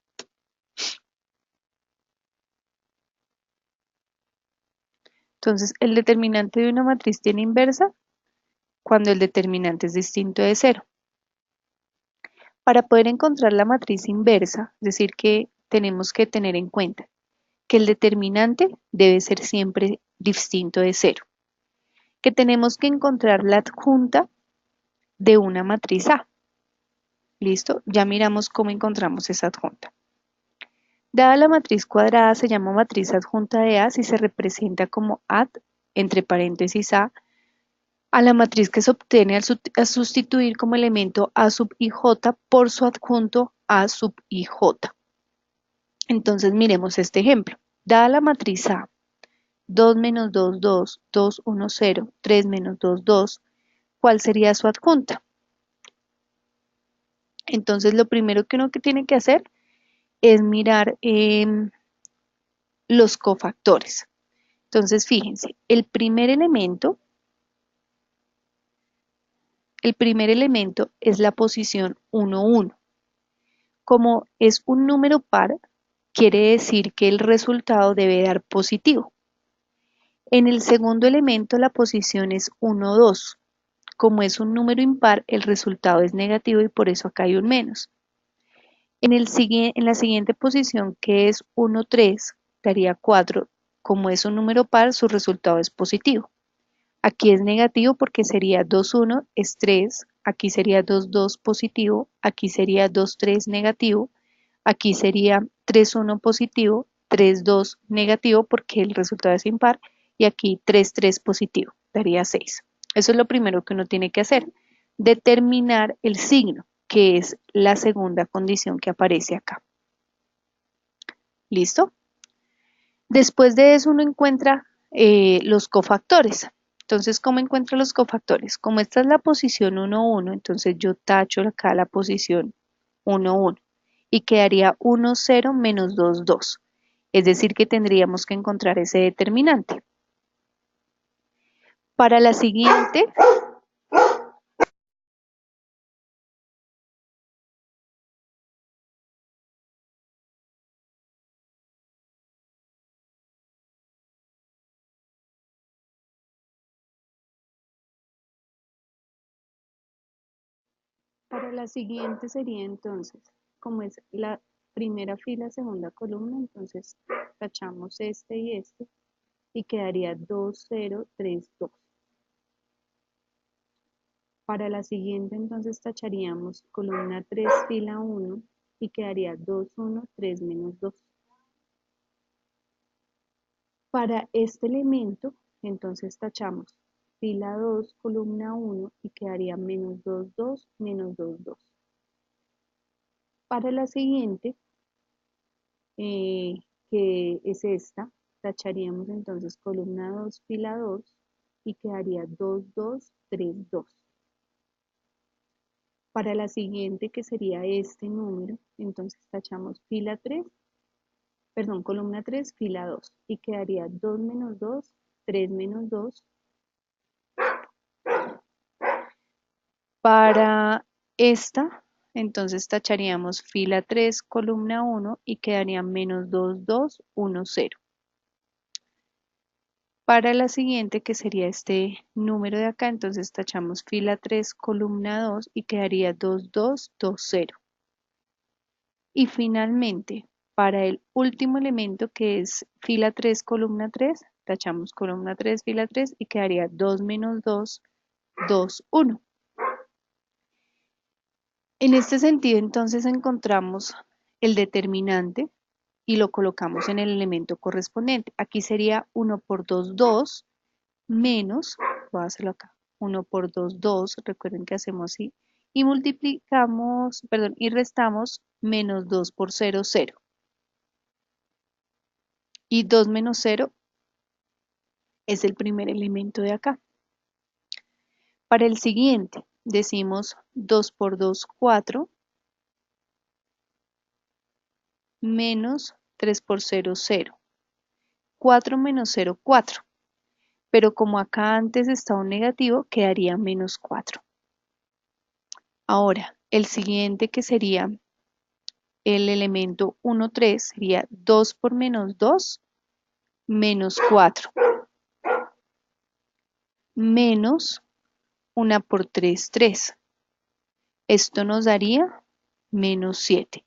Speaker 1: Entonces, el determinante de una matriz tiene inversa cuando el determinante es distinto de 0. Para poder encontrar la matriz inversa, es decir que tenemos que tener en cuenta que el determinante debe ser siempre distinto de 0, que tenemos que encontrar la adjunta de una matriz A. ¿Listo? Ya miramos cómo encontramos esa adjunta. Dada la matriz cuadrada, se llama matriz adjunta de A si se representa como add, entre paréntesis a la matriz que se obtiene al sustituir como elemento A sub ij por su adjunto A sub ij. Entonces miremos este ejemplo. Dada la matriz A, 2 menos 2, 2, 2, 1, 0, 3 menos 2, 2, ¿cuál sería su adjunta? Entonces lo primero que uno tiene que hacer es mirar los cofactores. Entonces fíjense, el primer elemento es la posición 1, 1. Como es un número par, quiere decir que el resultado debe dar positivo. En el segundo elemento la posición es 1, 2. Como es un número impar, el resultado es negativo y por eso acá hay un menos. En la siguiente posición, que es 1, 3, daría 4. Como es un número par, su resultado es positivo. Aquí es negativo porque sería 2, 1 es 3, aquí sería 2, 2 positivo, aquí sería 2, 3 negativo, aquí sería 3, 1 positivo, 3, 2 negativo porque el resultado es impar, y aquí 3, 3 positivo, daría 6. Eso es lo primero que uno tiene que hacer, determinar el signo, que es la segunda condición que aparece acá. ¿Listo? Después de eso uno encuentra los cofactores. Entonces, ¿cómo encuentro los cofactores? Como esta es la posición 1, 1, entonces yo tacho acá la posición 1, 1 y quedaría 1, 0 menos 2, 2. Es decir, que tendríamos que encontrar ese determinante. Para la siguiente, sería entonces, como es la primera fila, segunda columna, entonces tachamos este y quedaría 2, 0, 3, 2. Para la siguiente entonces tacharíamos columna 3, fila 1 y quedaría 2, 1, 3 menos 2. Para este elemento entonces tachamos fila 2, columna 1 y quedaría menos 2, 2, menos 2, 2. Para la siguiente, que es esta, tacharíamos entonces columna 2, fila 2 y quedaría 2, 2, 3, 2. Para la siguiente, que sería este número, entonces tachamos fila 3, perdón, columna 3, fila 2, y quedaría 2 menos 2, 3 menos 2. Para esta, entonces tacharíamos fila 3, columna 1, y quedaría menos 2, 2, 1, 0. Para la siguiente, que sería este número de acá, entonces tachamos fila 3, columna 2, y quedaría 2, 2, 2, 0. Y finalmente, para el último elemento que es fila 3, columna 3, tachamos columna 3, fila 3 y quedaría 2 menos 2, 2, 1. En este sentido, entonces encontramos el determinante y lo colocamos en el elemento correspondiente. Aquí sería 1 por 2, 2, menos, voy a hacerlo acá, 1 por 2, 2, recuerden que hacemos así, y multiplicamos, perdón, y restamos menos 2 por 0, 0. y 2 menos 0 es el primer elemento de acá. Para el siguiente, decimos 2 por 2, 4, menos 3 por 0, 0. 4 menos 0, 4. Pero como acá antes estaba un negativo, quedaría menos 4. Ahora, el siguiente que sería el elemento 1, 3, sería 2 por menos 2, menos 4. Menos 1 por 3, 3. Esto nos daría menos 7.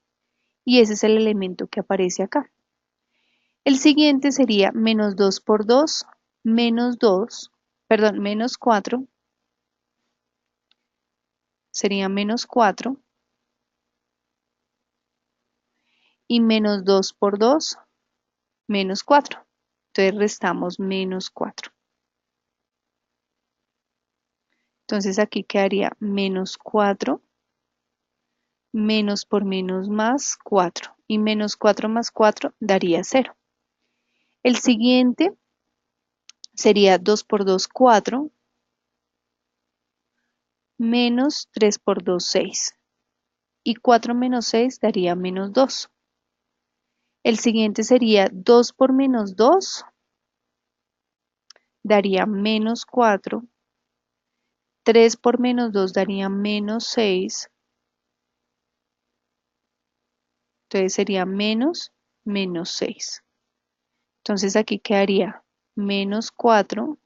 Speaker 1: Y ese es el elemento que aparece acá. El siguiente sería menos 2 por 2, menos 2, perdón, menos 4, sería menos 4, y menos 2 por 2, menos 4. Entonces restamos menos 4. Entonces aquí quedaría menos 4, menos por menos más 4, y menos 4 más 4 daría 0. El siguiente sería 2 por 2, 4, menos 3 por 2, 6. Y 4 menos 6 daría menos 2. El siguiente sería 2 por menos 2, daría menos 4. 3 por menos 2 daría menos 6. Entonces sería menos 6. Entonces aquí quedaría menos 4,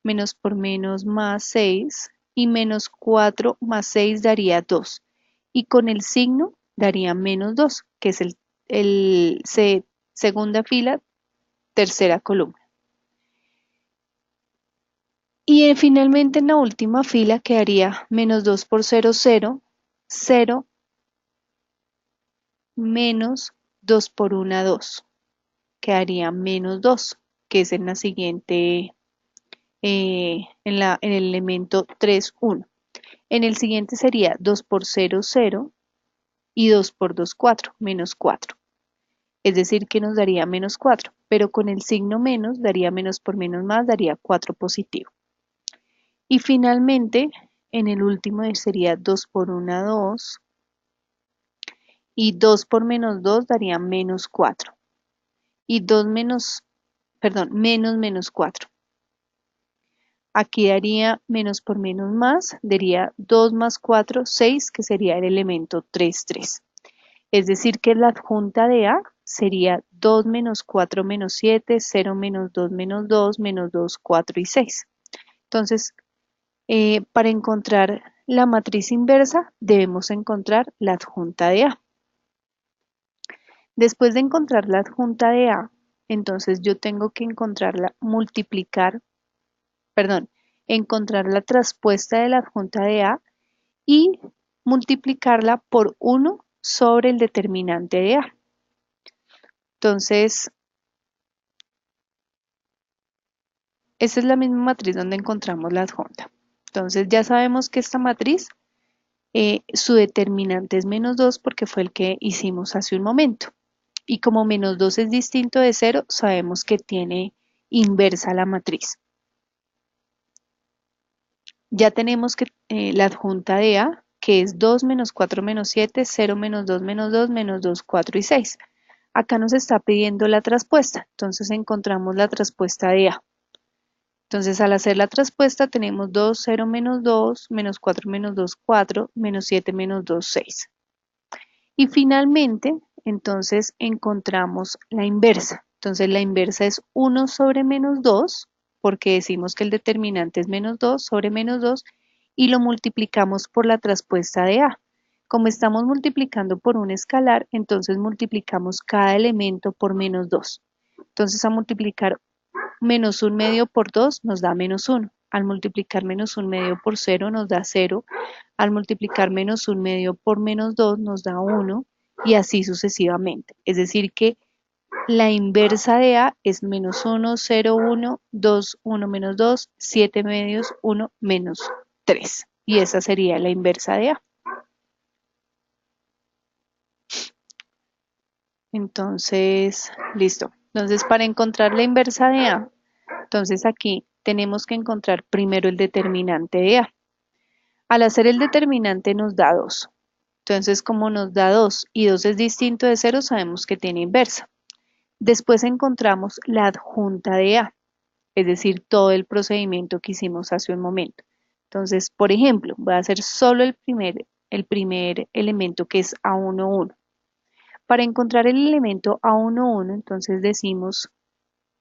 Speaker 1: menos por menos más 6, y menos 4 más 6 daría 2. Y con el signo daría menos 2, que es el segunda fila, tercera columna. Y finalmente en la última fila quedaría menos 2 por 0, 0, 0, menos 2 por 1, 2. Quedaría menos 2, que es en la siguiente, en el elemento 3, 1. En el siguiente sería 2 por 0, 0, y 2 por 2, 4, menos 4. Es decir, que nos daría menos 4, pero con el signo menos daría menos por menos más, daría 4 positivo. Y finalmente, en el último sería 2 por 1, 2, y 2 por menos 2 daría menos 4. Y 2 menos, perdón, menos 4. Aquí daría menos por menos más, daría 2 más 4, 6, que sería el elemento 3, 3. Es decir, que la adjunta de A sería 2 menos 4 menos 7, 0 menos 2 menos 2, menos 2, 4 y 6. Entonces, para encontrar la matriz inversa, debemos encontrar la adjunta de A. Después de encontrar la adjunta de A, entonces yo tengo que encontrar la traspuesta de la adjunta de A y multiplicarla por 1 sobre el determinante de A. Entonces, esta es la misma matriz donde encontramos la adjunta. Entonces ya sabemos que esta matriz, su determinante es menos 2 porque fue el que hicimos hace un momento. Y como menos 2 es distinto de 0, sabemos que tiene inversa la matriz. Ya tenemos que la adjunta de A, que es 2 menos 4 menos 7, 0 menos 2 menos 2, menos 2, 4 y 6. Acá nos está pidiendo la traspuesta, entonces encontramos la traspuesta de A. Entonces al hacer la traspuesta tenemos 2, 0 menos 2, menos 4 menos 2, 4, menos 7 menos 2, 6. Y finalmente, entonces encontramos la inversa. Entonces la inversa es 1 sobre menos 2, porque decimos que el determinante es menos 2 sobre menos 2, y lo multiplicamos por la traspuesta de A. Como estamos multiplicando por un escalar, entonces multiplicamos cada elemento por menos 2. Entonces a multiplicar menos 1 medio por 2 nos da menos 1. Al multiplicar menos 1 medio por 0 nos da 0. Al multiplicar menos 1 medio por menos 2 nos da 1, y así sucesivamente. Es decir que la inversa de A es menos 1, 0, 1, 2, 1 menos 2, 7 medios, 1 menos 3. Y esa sería la inversa de A. Entonces, listo. Entonces, para encontrar la inversa de A, entonces aquí tenemos que encontrar primero el determinante de A. Al hacer el determinante nos da 2. Entonces, como nos da 2 y 2 es distinto de 0, sabemos que tiene inversa. Después encontramos la adjunta de A, es decir, todo el procedimiento que hicimos hace un momento. Entonces, por ejemplo, voy a hacer solo el primer elemento que es A11. Para encontrar el elemento A11, entonces decimos,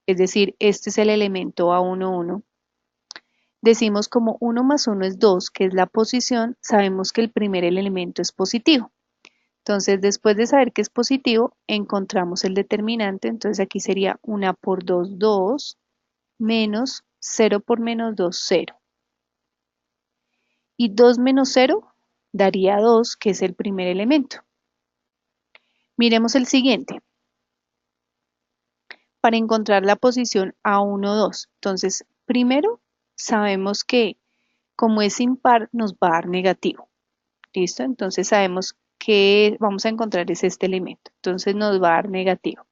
Speaker 1: es decir, este es el elemento A11, decimos como 1 más 1 es 2, que es la posición, sabemos que el primer elemento es positivo. Entonces, después de saber que es positivo, encontramos el determinante, entonces aquí sería 1 por 2, 2, menos 0 por menos 2, 0. Y 2 menos 0 daría 2, que es el primer elemento. Miremos el siguiente. Para encontrar la posición A1, 2. Entonces, primero sabemos que como es impar nos va a dar negativo. ¿Listo? Entonces sabemos que vamos a encontrar es este elemento. Entonces nos va a dar negativo.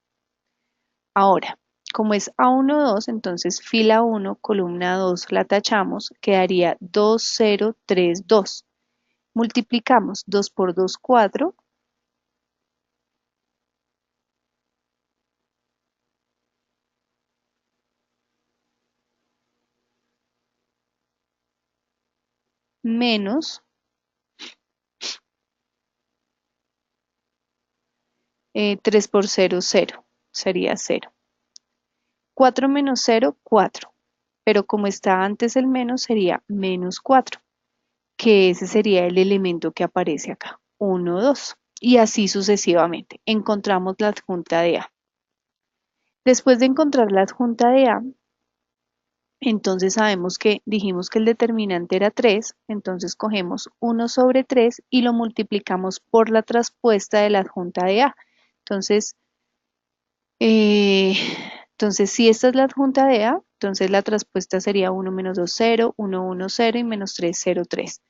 Speaker 1: Ahora, como es A1, 2, entonces fila 1, columna 2 la tachamos, quedaría 2, 0, 3, 2. Multiplicamos 2 por 2, 4. Menos 3 por 0, 0. Sería 0. 4 menos 0, 4. Pero como está antes el menos, sería menos 4, que ese sería el elemento que aparece acá. 1, 2. Y así sucesivamente. Encontramos la adjunta de A. Después de encontrar la adjunta de A, entonces sabemos que dijimos que el determinante era 3, entonces cogemos 1 sobre 3 y lo multiplicamos por la traspuesta de la adjunta de A. Entonces, eh, entonces si esta es la adjunta de A, entonces la traspuesta sería 1 menos 2, 0, 1, 1, 0 y menos 3, 0, 3.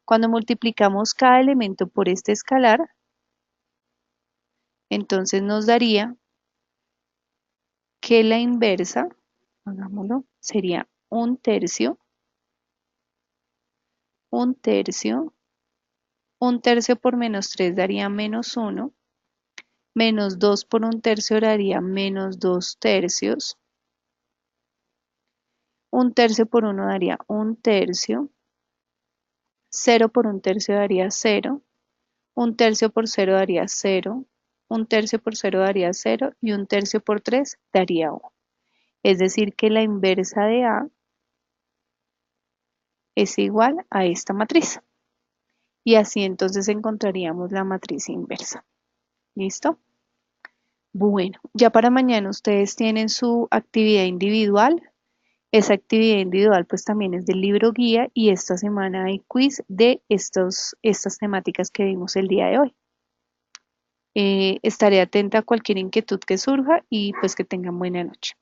Speaker 1: Cuando multiplicamos cada elemento por este escalar, entonces nos daría que la inversa, hagámoslo, sería 1 tercio, 1 tercio. 1 tercio por menos 3 daría menos 1. Menos 2 por 1 tercio daría menos 2 tercios. 1 tercio por 1 daría 1 tercio. 0 por 1 tercio daría 0. 1 tercio por 0 daría 0. 1 tercio por 0 daría 0. Y 1 tercio por 3 daría 1. Es decir, que la inversa de A es igual a esta matriz. Y así entonces encontraríamos la matriz inversa. ¿Listo? Bueno, ya para mañana ustedes tienen su actividad individual. Esa actividad individual pues también es del libro guía y esta semana hay quiz de estas temáticas que vimos el día de hoy. Estaré atenta a cualquier inquietud que surja y pues que tengan buena noche.